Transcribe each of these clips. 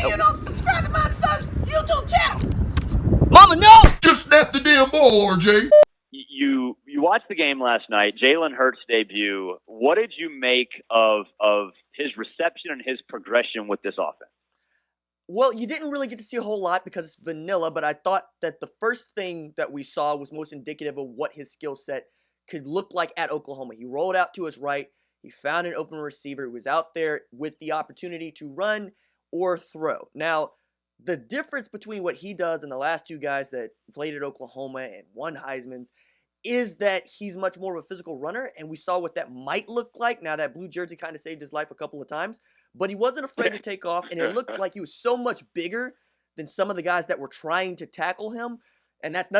you don't subscribe to my son's YouTube channel. Mama, no! Just snap the damn ball, RJ. You watched the game last night, Jalen Hurts' debut. What did you make of his reception and his progression with this offense? Well, you didn't really get to see a whole lot because it's vanilla, but I thought that the first thing that we saw was most indicative of what his skill set could look like at Oklahoma. He rolled out to his right. He found an open receiver who was out there with the opportunity to run or throw. Now, the difference between what he does and the last two guys that played at Oklahoma and won Heisman's is that he's much more of a physical runner, and we saw what that might look like. Now, that blue jersey kind of saved his life a couple of times, but he wasn't afraid to take off, and it looked like he was so much bigger than some of the guys that were trying to tackle him, and that's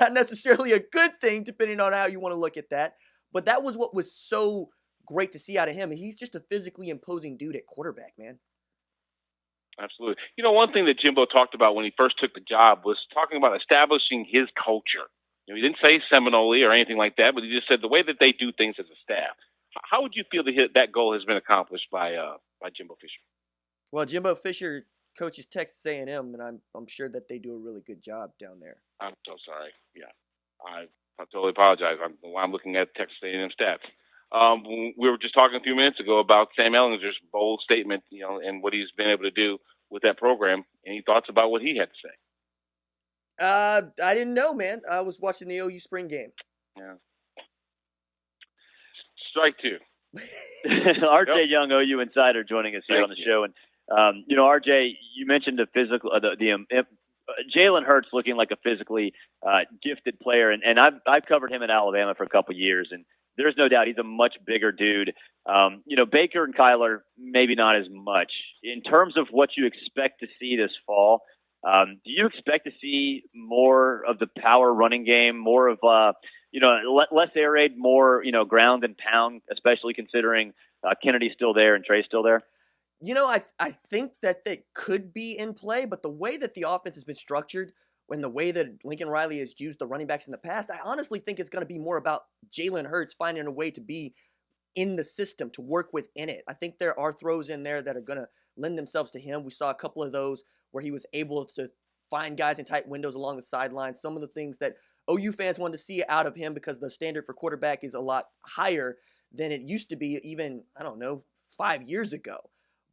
not necessarily a good thing, depending on how you want to look at that, but that was what was so great to see out of him. He's just a physically imposing dude at quarterback, man. Absolutely. You know, one thing that Jimbo talked about when he first took the job was talking about establishing his culture. You know, he didn't say Seminole or anything like that, but he just said the way that they do things as a staff. How would you feel that goal has been accomplished by Jimbo Fisher? Well, Jimbo Fisher coaches Texas A&M, and I'm sure that they do a really good job down there. I'm so sorry. Yeah, I totally apologize. I'm looking at Texas A&M stats. We were just talking a few minutes ago about Sam Ehlinger's bold statement, you know, and what he's been able to do with that program. Any thoughts about what he had to say? I didn't know, man. I was watching the OU spring game. Yeah. Strike two. RJ Young, OU insider, joining us here on the show. And you know, RJ, you mentioned the physical, Jalen Hurts looking like a physically gifted player, and I've covered him in Alabama for a couple years, and there's no doubt he's a much bigger dude. You know, Baker and Kyler, maybe not as much. In terms of what you expect to see this fall, do you expect to see more of the power running game, more of, less air raid, more, ground and pound, especially considering Kennedy's still there and Trey's still there? You know, I think that they could be in play, but the way that the offense has been structured, when the way that Lincoln Riley has used the running backs in the past, I honestly think it's going to be more about Jalen Hurts finding a way to be in the system, to work within it. I think there are throws in there that are going to lend themselves to him. We saw a couple of those where he was able to find guys in tight windows along the sidelines. Some of the things that OU fans wanted to see out of him, because the standard for quarterback is a lot higher than it used to be even, 5 years ago.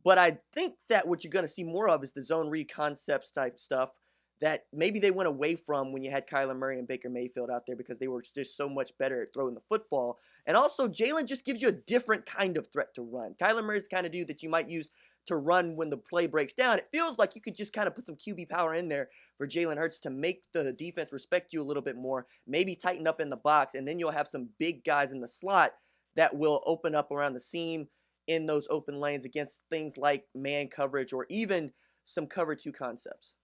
But I think that what you're going to see more of is the zone read concepts type stuff that maybe they went away from when you had Kyler Murray and Baker Mayfield out there, because they were just so much better at throwing the football. And also, Jalen just gives you a different kind of threat to run. Kyler Murray's the kind of dude that you might use to run when the play breaks down. It feels like you could just kind of put some QB power in there for Jalen Hurts to make the defense respect you a little bit more, maybe tighten up in the box, and then you'll have some big guys in the slot that will open up around the seam in those open lanes against things like man coverage or even some cover two concepts.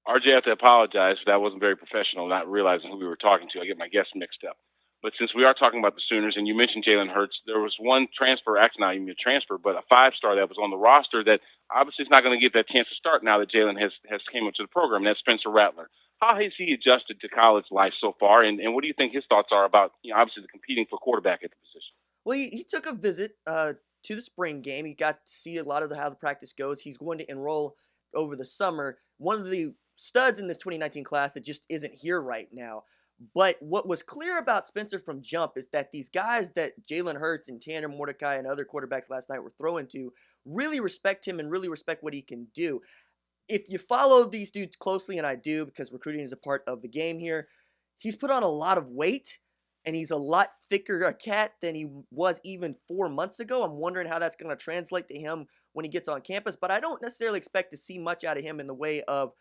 RJ, I have to apologize for that. I wasn't very professional, not realizing who we were talking to. I get my guests mixed up. But since we are talking about the Sooners, and you mentioned Jalen Hurts, there was one transfer, actually not even a transfer, but a five-star that was on the roster that obviously is not going to get that chance to start now that Jalen has came into the program, and that's Spencer Rattler. How has he adjusted to college life so far, and what do you think his thoughts are about, obviously the competing for quarterback at the position? Well, he took a visit to the spring game. He got to see a lot of how the practice goes. He's going to enroll over the summer. One of the studs in this 2019 class that just isn't here right now. But what was clear about Spencer from jump is that these guys that Jalen Hurts and Tanner Mordecai and other quarterbacks last night were throwing to really respect him and really respect what he can do. If you follow these dudes closely, and I do because recruiting is a part of the game here, he's put on a lot of weight, and he's a lot thicker a cat than he was even 4 months ago. I'm wondering how that's going to translate to him when he gets on campus, but I don't necessarily expect to see much out of him in the way of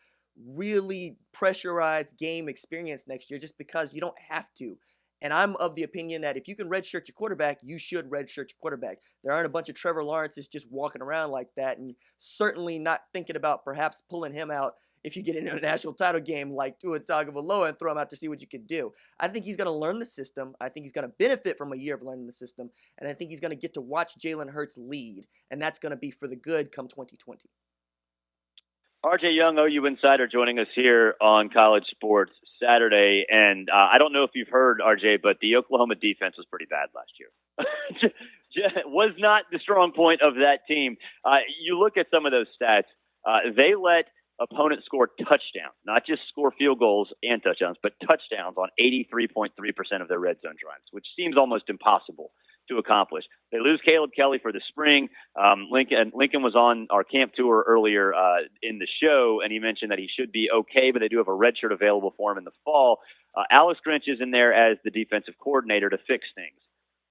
really pressurized game experience next year, just because you don't have to. And I'm of the opinion that if you can redshirt your quarterback, you should redshirt your quarterback. There aren't a bunch of Trevor Lawrences just walking around like that, and certainly not thinking about perhaps pulling him out if you get into a national title game like Tua Tagovailoa and throw him out to see what you can do. I think he's going to learn the system. I think he's going to benefit from a year of learning the system, and I think he's going to get to watch Jalen Hurts lead, and that's going to be for the good come 2020. RJ Young, OU insider, joining us here on College Sports Saturday. And I don't know if you've heard, RJ, but the Oklahoma defense was pretty bad last year. Was not the strong point of that team. You look at some of those stats. They let opponents score touchdowns, not just score field goals and touchdowns, but touchdowns on 83.3% of their red zone drives, which seems almost impossible to accomplish. They lose Caleb Kelly for the spring. Lincoln was on our camp tour earlier in the show, and he mentioned that he should be okay, but they do have a red shirt available for him in the fall. Alex Grinch is in there as the defensive coordinator to fix things.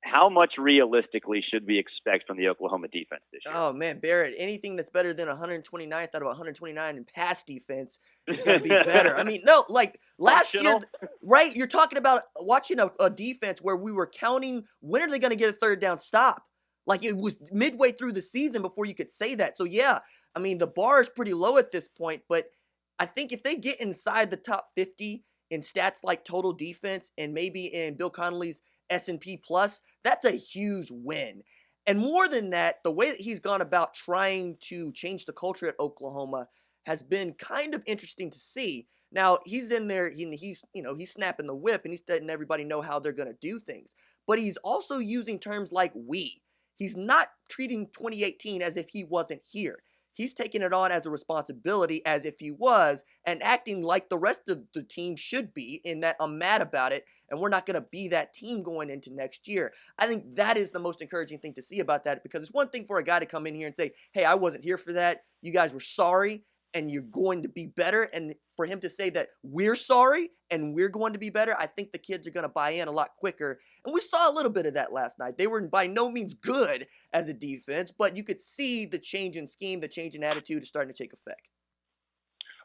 How much realistically should we expect from the Oklahoma defense this year? Oh, man, Barrett, anything that's better than 129th out of 129 in pass defense is going to be better. I mean, no, like last year, right? You're talking about watching a defense where we were counting when are they going to get a third down stop? Like it was midway through the season before you could say that. So, yeah, I mean, the bar is pretty low at this point, but I think if they get inside the top 50 in stats like total defense and maybe in Bill Connolly's S&P Plus, that's a huge win. And more than that, the way that he's gone about trying to change the culture at Oklahoma has been kind of interesting to see. Now, he's in there, he's snapping the whip and he's letting everybody know how they're going to do things. But he's also using terms like we. He's not treating 2018 as if he wasn't here. He's taking it on as a responsibility as if he was and acting like the rest of the team should be in that I'm mad about it and we're not going to be that team going into next year. I think that is the most encouraging thing to see about that because it's one thing for a guy to come in here and say, hey, I wasn't here for that. You guys were sorry and you're going to be better. And for him to say that we're sorry and we're going to be better, I think the kids are going to buy in a lot quicker. And we saw a little bit of that last night. They were by no means good as a defense, but you could see the change in scheme, the change in attitude is starting to take effect.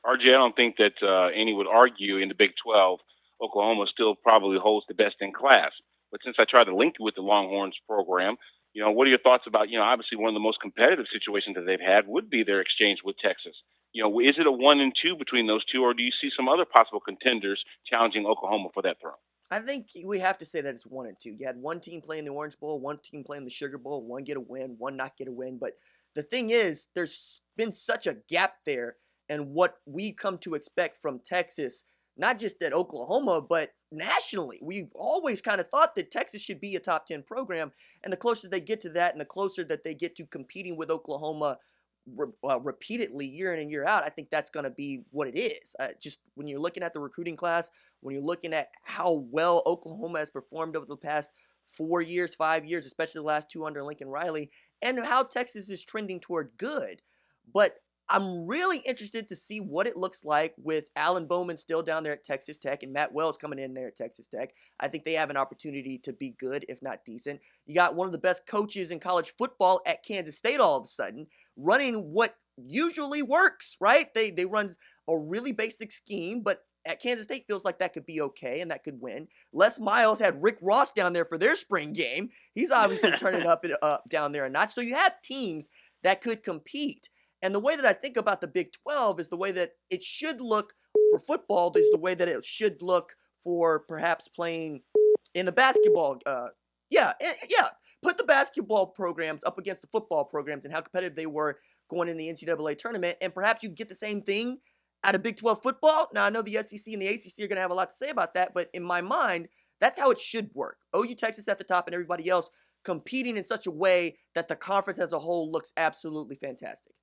RJ, I don't think that any would argue in the Big 12, Oklahoma still probably holds the best in class. But since I tried to link it with the Longhorns program, what are your thoughts about, obviously one of the most competitive situations that they've had would be their exchange with Texas. Is it a 1 and 2 between those two, or do you see some other possible contenders challenging Oklahoma for that throne? I think we have to say that it's 1 and 2. You had one team playing the Orange Bowl, one team playing the Sugar Bowl, one get a win, one not get a win. But the thing is, there's been such a gap there and what we come to expect from Texas, not just at Oklahoma, but nationally. We've always kind of thought that Texas should be a top 10 program. And the closer they get to that and the closer that they get to competing with Oklahoma repeatedly year in and year out, I think that's going to be what it is. Just when you're looking at the recruiting class, when you're looking at how well Oklahoma has performed over the past 4 years, 5 years, especially the last two under Lincoln Riley, and how Texas is trending toward good. But I'm really interested to see what it looks like with Alan Bowman still down there at Texas Tech and Matt Wells coming in there at Texas Tech. I think they have an opportunity to be good, if not decent. You got one of the best coaches in college football at Kansas State all of a sudden running what usually works, right? They run a really basic scheme, but at Kansas State feels like that could be okay and that could win. Les Miles had Rick Ross down there for their spring game. He's obviously turning up down there a notch. So you have teams that could compete. And the way that I think about the Big 12 is the way that it should look for football is the way that it should look for perhaps playing in the basketball. Put the basketball programs up against the football programs and how competitive they were going in the NCAA tournament. And perhaps you get the same thing out of Big 12 football. Now, I know the SEC and the ACC are going to have a lot to say about that, but in my mind, that's how it should work. OU, Texas at the top and everybody else competing in such a way that the conference as a whole looks absolutely fantastic.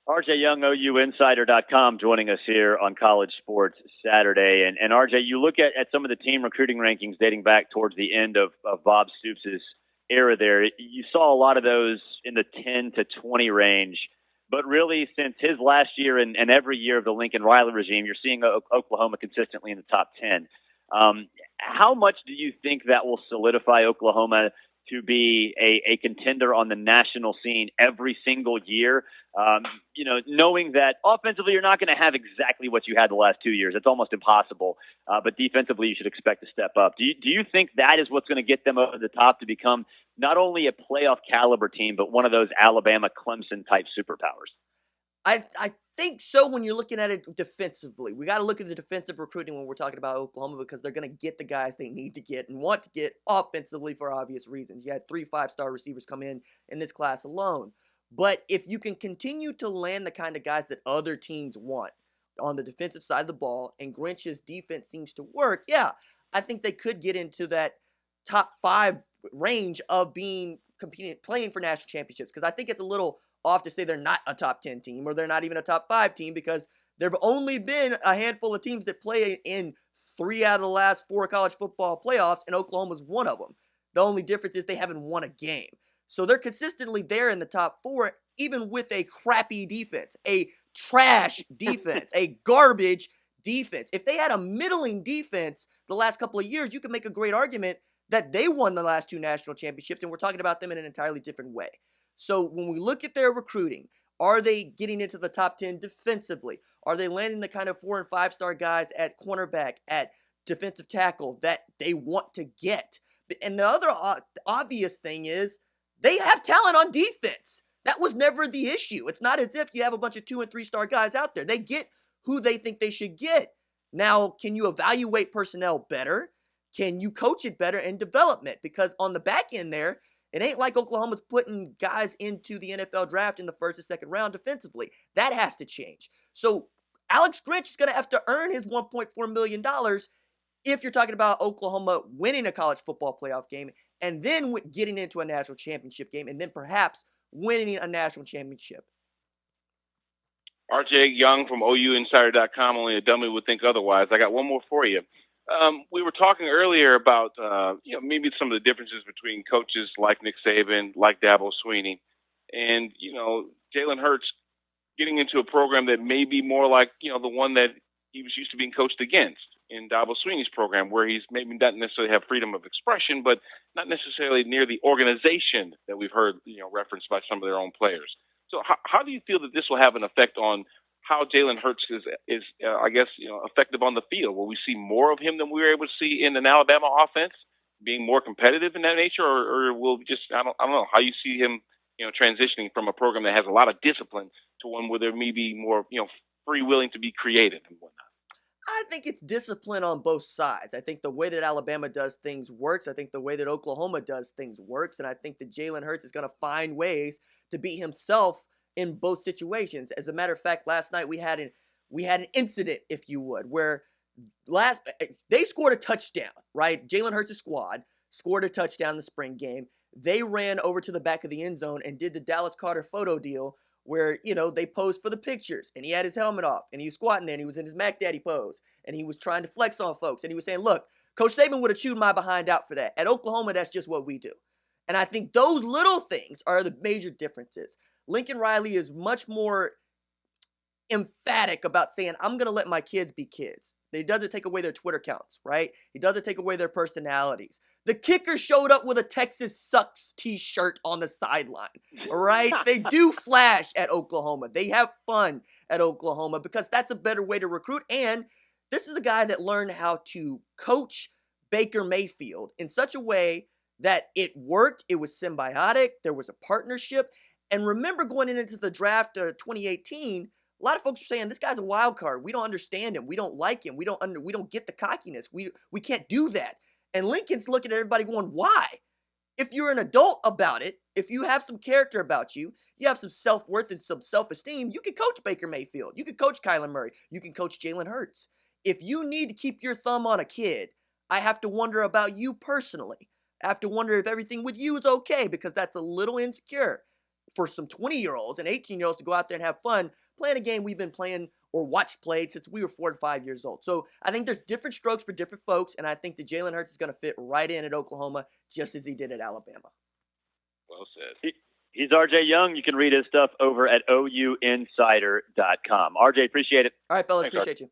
RJ Young, OUinsider.com, joining us here on College Sports Saturday. And RJ, you look at some of the team recruiting rankings dating back towards the end of Bob Stoops' era there. You saw a lot of those in the 10 to 20 range. But really, since his last year and every year of the Lincoln Riley regime, you're seeing Oklahoma consistently in the top 10. How much do you think that will solidify Oklahoma to be a contender on the national scene every single year, knowing that offensively you're not going to have exactly what you had the last 2 years. It's almost impossible. But defensively, you should expect to step up. Do you think that is what's going to get them over the top to become not only a playoff caliber team, but one of those Alabama, Clemson type superpowers? I think so when you're looking at it defensively. We got to look at the defensive recruiting when we're talking about Oklahoma because they're going to get the guys they need to get and want to get offensively for obvious reasons. You had 3 5-star receivers come in this class alone. But if you can continue to land the kind of guys that other teams want on the defensive side of the ball and Grinch's defense seems to work, yeah, I think they could get into that top 5 range of being competing, playing for national championships because I think it's a little off to say they're not a top 10 team or they're not even a top 5 team, because there have only been a handful of teams that play in 3 out of the last 4 college football playoffs, and Oklahoma's one of them. The only difference is they haven't won a game. So they're consistently there in the top 4, even with a crappy defense, a trash defense, a garbage defense. If they had a middling defense the last couple of years, you could make a great argument that they won the last 2 national championships, and we're talking about them in an entirely different way. So when we look at their recruiting, are they getting into the top 10 defensively? Are they landing the kind of 4- and 5-star guys at cornerback, at defensive tackle that they want to get? And the other obvious thing is they have talent on defense. That was never the issue. It's not as if you have a bunch of 2- and 3-star guys out there. They get who they think they should get. Now, can you evaluate personnel better? Can you coach it better in development? Because on the back end there, it ain't like Oklahoma's putting guys into the NFL draft in the 1st or 2nd round defensively. That has to change. So Alex Grinch is going to have to earn his $1.4 million if you're talking about Oklahoma winning a college football playoff game and then getting into a national championship game and then perhaps winning a national championship. RJ Young from OUinsider.com, only a dummy would think otherwise. I got one more for you. We were talking earlier about, maybe some of the differences between coaches like Nick Saban, like Dabo Swinney, and, Jalen Hurts getting into a program that may be more like, the one that he was used to being coached against in Dabo Swinney's program, where he's maybe not necessarily have freedom of expression, but not necessarily near the organization that we've heard, referenced by some of their own players. So how do you feel that this will have an effect on how Jalen Hurts is effective on the field? Will we see more of him than we were able to see in an Alabama offense, being more competitive in that nature, or will just I don't know how you see him, transitioning from a program that has a lot of discipline to one where there may be more, free willing to be creative and whatnot? I think it's discipline on both sides. I think the way that Alabama does things works. I think the way that Oklahoma does things works. And I think that Jalen Hurts is going to find ways to be himself in both situations. As a matter of fact, last night we had an incident, if you would, where they scored a touchdown, right? Jalen Hurts' squad scored a touchdown in the spring game. They ran over to the back of the end zone and did the Dallas Carter photo deal where, they posed for the pictures, and he had his helmet off, and he was squatting there, and he was in his Mac Daddy pose, and he was trying to flex on folks, and he was saying, look, Coach Saban would have chewed my behind out for that. At Oklahoma, that's just what we do. And I think those little things are the major differences. Lincoln Riley is much more emphatic about saying, I'm going to let my kids be kids. He doesn't take away their Twitter accounts, right? He doesn't take away their personalities. The kicker showed up with a Texas Sucks t-shirt on the sideline, all right? They do flash at Oklahoma. They have fun at Oklahoma because that's a better way to recruit. And this is a guy that learned how to coach Baker Mayfield in such a way that it worked. It was symbiotic. There was a partnership. And remember going into the draft of 2018, a lot of folks are saying this guy's a wild card. We don't understand him. We don't like him. We don't get the cockiness. We can't do that. And Lincoln's looking at everybody going, why? If you're an adult about it, if you have some character about you, you have some self-worth and some self-esteem, you can coach Baker Mayfield. You can coach Kyler Murray. You can coach Jalen Hurts. If you need to keep your thumb on a kid, I have to wonder about you personally. I have to wonder if everything with you is okay, because that's a little insecure for some 20-year-olds and 18-year-olds to go out there and have fun playing a game we've been playing or watched played since we were 4 to 5 years old. So I think there's different strokes for different folks, and I think that Jalen Hurts is going to fit right in at Oklahoma just as he did at Alabama. Well said. He's RJ Young. You can read his stuff over at OUinsider.com. RJ, appreciate it. All right, fellas, Thanks, appreciate you.